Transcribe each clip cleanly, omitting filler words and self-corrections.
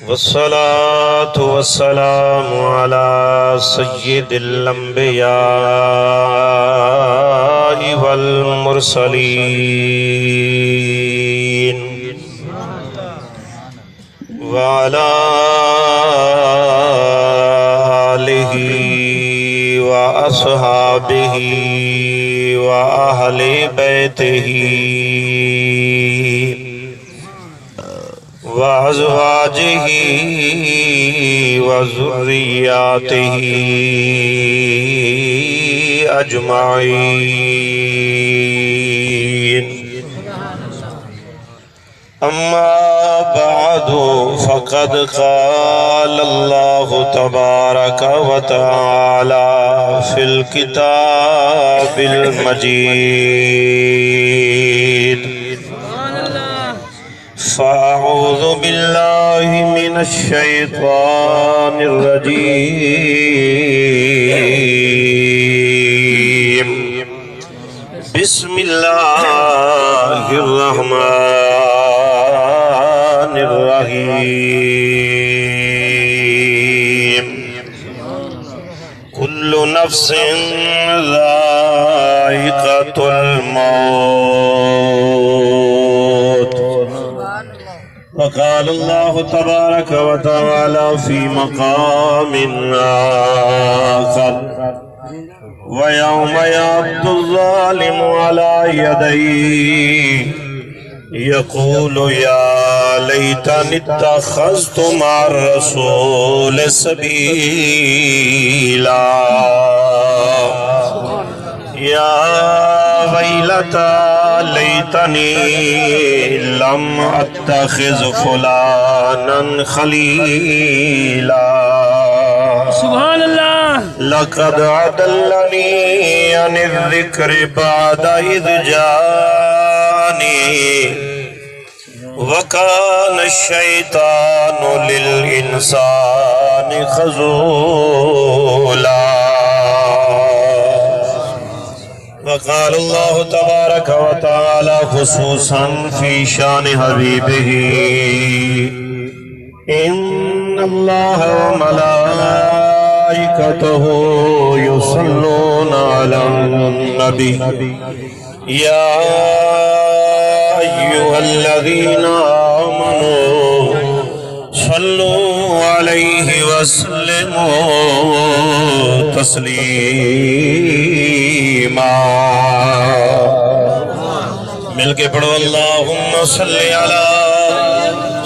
والصلاة والسلام على سيد الأنبياء والمرسلين وعلى آله وأصحابه وأهل بيته وأزواجه وذرياته أجمعين. أما بعد فقد قال الله تبارك وتعالى في الكتاب المجيد: فأعوذ بالله من الشيطان الرجيم. بسم الله الرحمن الرحيم. كل نفس ذائقة الموت. وقال الله تبارك وتعالى في مقام آخر: ويوم يعض الظالم على يديه يقول يا ليتني اتخذت مع الرسول سبيلا يا ويلتى ليتني لم اتخذ فلانا خليلا. سبحان اللہ. لقد أضلني عن الذكر بعد إذ جاءني وكان الشيطان للإنسان خذولا. وقال الله تبارك وتعالى خصوصا في شان حبيبه: إن الله وملائكته يصلون على النبي يا أيها الذين آمنوا صلوا عليه وسلموا تسليما. مل کے پڑھو: اللہم صلی علی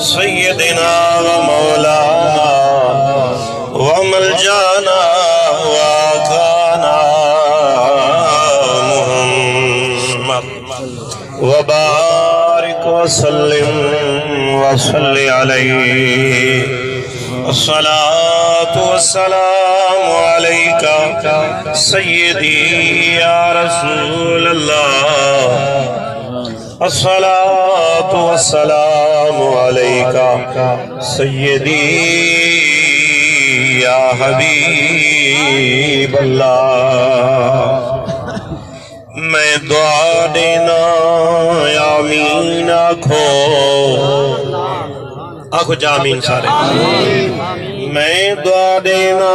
سیدنا و مولانا وملجانا وآقانا محمد وبارک وسلم وصلی علیہ. الصلاة والسلام علیکہ سیدی یا رسول اللہ. الصلاة والسلام علیکہ سیدی یا حبیب اللہ. میں دعا دینا آمین آنکھو جامین سارے. میں دعا دینا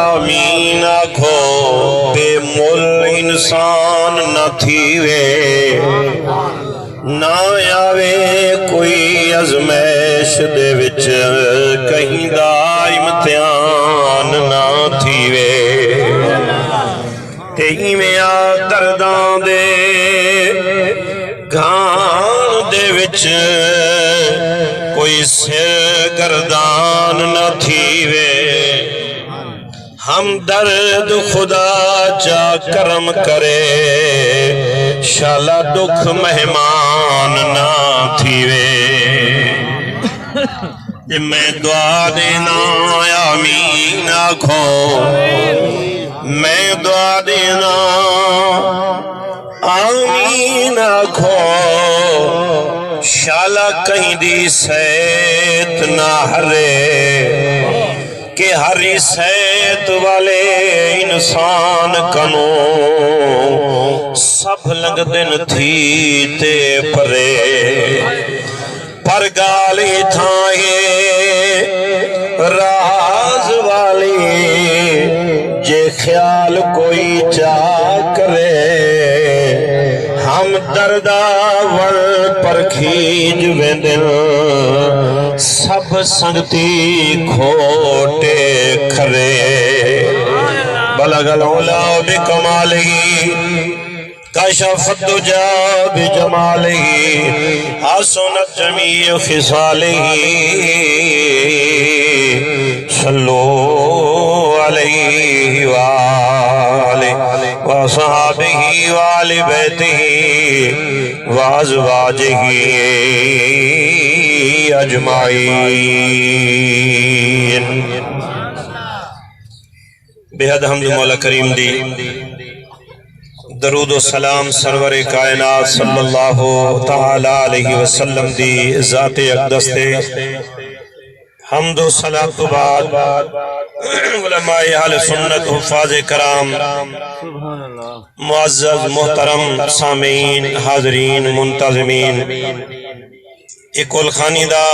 آمین آنکھو بے مل انسان نہ تھیوے نہ آوے کوئی ازمیش دے وچ کہیں دا امتحان نہ تھیوے. تیہی میں آ درداں دے گھان دے وچ کوئی سر گردان نہ تھیوے. ہم درد خدا چا کرم کرے شالا دکھ مہمان نہ تھیوے. میں دعا دینا آمین آنکھو. میں دعا دینا آمین آنکھو. شالا کہیں دی سیت نہ ہرے کہ ہری سیت والے انسان کنو سب لنگ دن تھی تے پرے. ہر گالی تھائے راز والی جے خیال کوئی چاہ کرے ہم دردہ ول پر کھیج ویندن سب سنگتی کھوٹے کھرے بلغ العلا بکمالہ کشف الدجا بجمالہ حسنت جمیع خصالہ صلو علیہ وآلہ وصحابہ وآل بیتہ وازواجہ اجمعین بہد حمد مولا کریم دی درود و سلام سرور کائنات صلی اللہ تعالی علیہ وسلم دی ذات اقدس تے حمد و صلاۃ تو بعد علماء اہل سنت حفاظ کرام معزز محترم سامعین حاضرین منتظمین اکول خانی دا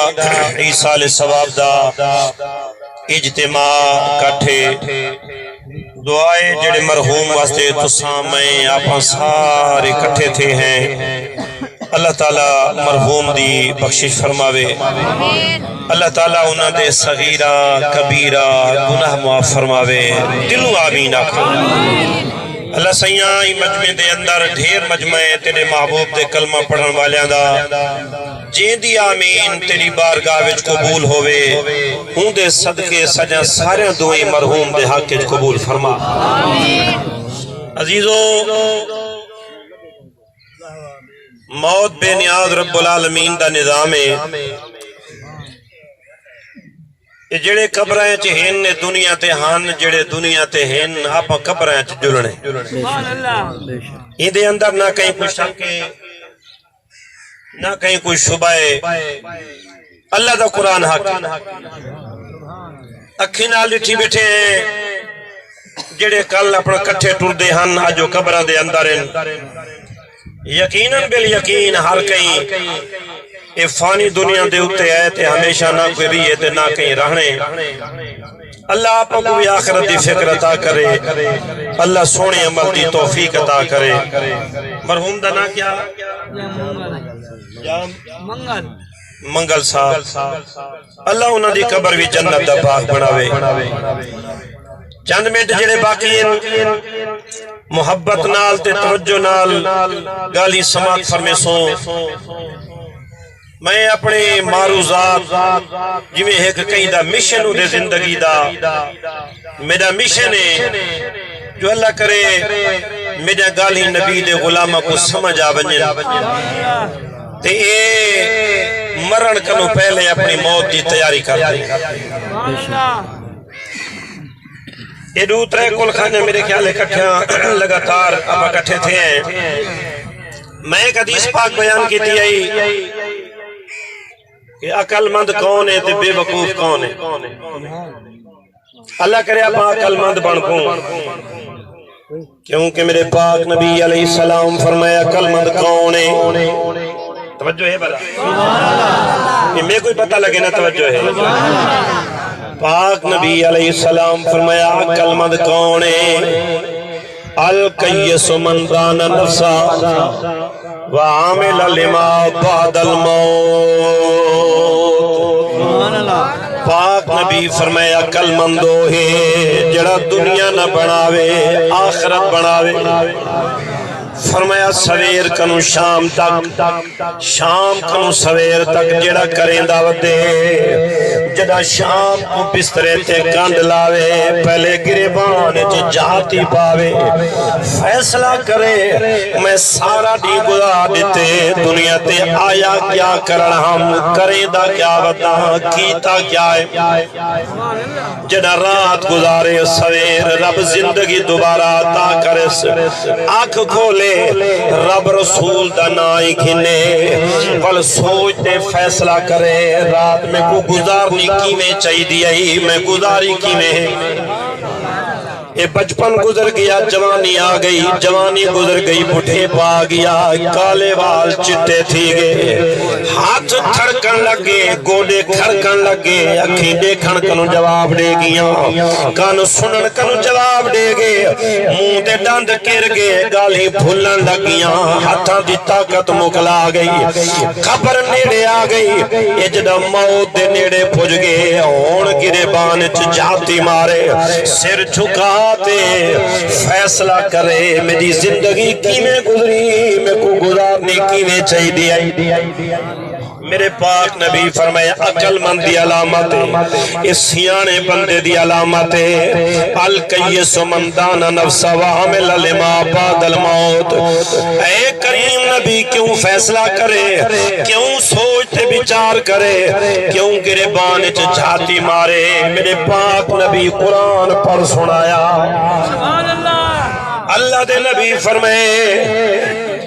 عیسیٰ ثواب دا اجتماع کٹھے دعائے جڑے مرحوم واسطے تساں میں آپ سارے کٹھے تھے ہیں اللہ تعالیٰ مرحوم دی بخشش فرماوے اللہ تعالیٰ انہاں دے صغیرہ کبیرہ گناہ معاف فرماوے دلوں آمین آکھو اللہ سیاں ہی مجمع دے اندر ڈھیر مجمع تیرے محبوب دے کلمہ پڑھن والیاں دا جیندی آمین تیری بارگاہ وچ قبول ہوئے ہوں دے صدقے سجاں سارے دعائیں مرحوم دے حق وچ قبول فرما عزیزو موت بے نیاز رب العالمین دا نظام ہے یہ جڑے قبرائیں چ ہن نے دنیا تے ہن جڑے دنیا تے ہن آپاں قبرائیں چ جلنے یہ دے اندر نہ کہیں کوئی شک ہے نہ کہیں کوئی شبہ ہے اللہ دا قرآن حق اکھی نال ڈٹھی بیٹھے ہیں جڑے کل اپنا کٹھے ٹر دے ہن آجو قبرہ دے اندر ہیں یقیناً بالیقین ہر کہیں اے فانی دنیا دے اتے آئے تے ہمیشہ نہ کوئی رہے تے نہ کہیں رہنے اللہ آپ کو بھی آخرت دی فکر عطا کرے اللہ سونے عمل دی توفیق عطا کرے مرحوم دا نا کیا منگل صاحب اللہ انہاں دی قبر بھی جنت دا باغ بناوے چند منٹ جڑے باقی ہیں محبت نال تے توجہ نال گالی سماعت فرمے سو میں اپنے معروضات جویں ایک کہیں دا مشن دے زندگی دا میرا مشن ہے جو اللہ کرے میرا گالی نبی دے غلامہ کو سمجھ آونجن تے اے مرن کنو پہلے اپنی موت دی تیاری کر دیں یہ دو ترے کل خانے میرے خیال اکٹھیاں لگاتار اب اکٹھے تھے ہیں میں ایک حدیث پاک بیان کی تھی آئی کہ عقل مند کون ہے تے بے وقوف کون ہے اللہ کرے آپ عقل مند بن کو کیونکہ میرے پاک نبی علیہ السلام فرمایا عقل مند کون ہے توجہ ہے بلا یہ میں کوئی پتہ لگے نا توجہ ہے پاک نبی علیہ السلام فرمایا عقل مند کون ہے القیس من دان نفسا وعامل لما بعد الموت پاک نبی فرمایا عقل مندو ہے جڑا دنیا نہ بناوے آخرت بناوے فرمایا سویر کنو شام تک شام کنو سویر تک جڑا کریں دعوت دے جڑا شام کو بسترے تے کانڈ لاوے پہلے گریبان چ جاتی پاوے فیصلہ کرے میں سارا دی گزار دیتے دنیا تے آیا کیا کرن ہم کریں دا کیا بتا کیتا کیا ہے جڑا رات گزارے سویر رب زندگی دوبارہ عطا کرے آنکھ کھولے رب رسول دا نائی کھنے ول سوچتے فیصلہ کرے رات میں کو گزارنی کی میں چاہی دیا ہی میں گزاری کی میں یہ بچپن گزر گیا، جوانی آ گئی، جوانی گزر گئی، بڑھے پا گیا، کالے وال چٹے تھی گئے، ہاتھ تھڑکن لگے، گوڑے کھڑکن لگے، اکھیں دیکھن کنو جواب دے گیاں، کان سنن کنو جواب دے گے، منہ دے ڈاند گر گئے، گالی بھولن لگیاں، ہاتھاں دی طاقت مکلا گئی، خبر نیڑے آ گئی، اجدہ موت دے نیڑے پھج گئے، ہون گریبان جاتی مارے، سر جھکاتے فیصلہ کرے، میری زندگی کی میں گزری، میں کو گزارنے کی میں چاہی دیا۔ میرے پاک نبی فرمایا عقل مند دی علامت اس سیانے بندے دی علامت الکیس من دان نفس وعمل لما بعد الموت۔ اے کریم نبی کیوں فیصلہ کرے، کیوں سوچتے بچار کرے، کیوں گریبان جھاتی مارے؟ میرے پاک نبی قرآن پر سنایا، سبحان اللہ، اللہ دے نبی فرمائے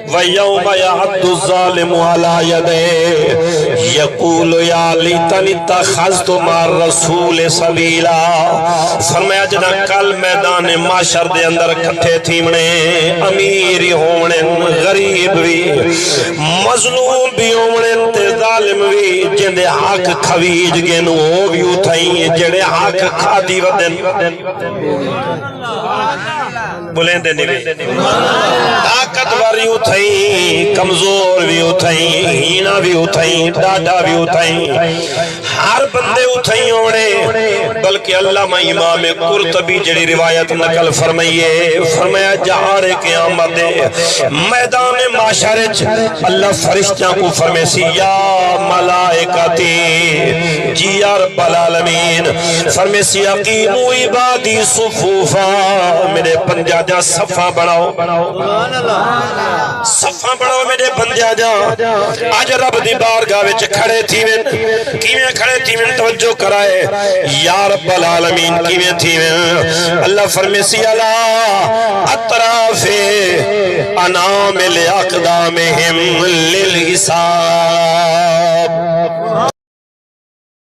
وَيَوْمَ يَعَدُّ الظَّالِمُ عَلَى يَدَيْهِ يَقُولُ يَا لَيْتَنِي اتَّخَذْتُ مَعَ الرَّسُولِ سَبِيلًا۔ فرمایا جنا کل میدان معاشر دے اندر کٹھے تھیمنے، امیر ہونے، غریب بھی، مظلوم بھی ہونے، تے ظالم بھی، جندے حق کھویج گن وہ بھی اٹھائیں، جڑے حق کھادی ودن بولیں دے نہیں، طاقتور بھی اٹھائیں، کمزور بھی اٹھائیں، ہینا بھی اٹھائیں، ڈاڈا بھی اٹھائیں، ہر بندے اٹھائیں ہونے، بلکہ علامہ امام قرطبی جڑی روایت نقل فرمائیے، فرمایا جہار قیامت میدان معاشرچ اللہ فرشتیاں کو فرمیسی یا ملائکتی جی یا رب العالمین، فرمیسی اقیمو عبادی صفوفا، میرے بندیاں جا صفحہ بڑھاؤ، صفحہ بڑھاؤ میرے بندیاں جا، آج رب دی بارگاہ وچ کھڑے تھیویں، کیویں کھڑے تھیویں توجہ کرائے، یا رب العالمین کیویں تھیویں؟ اللہ فرمیسی اللہ اطراف انام الاقدامہم للحساب،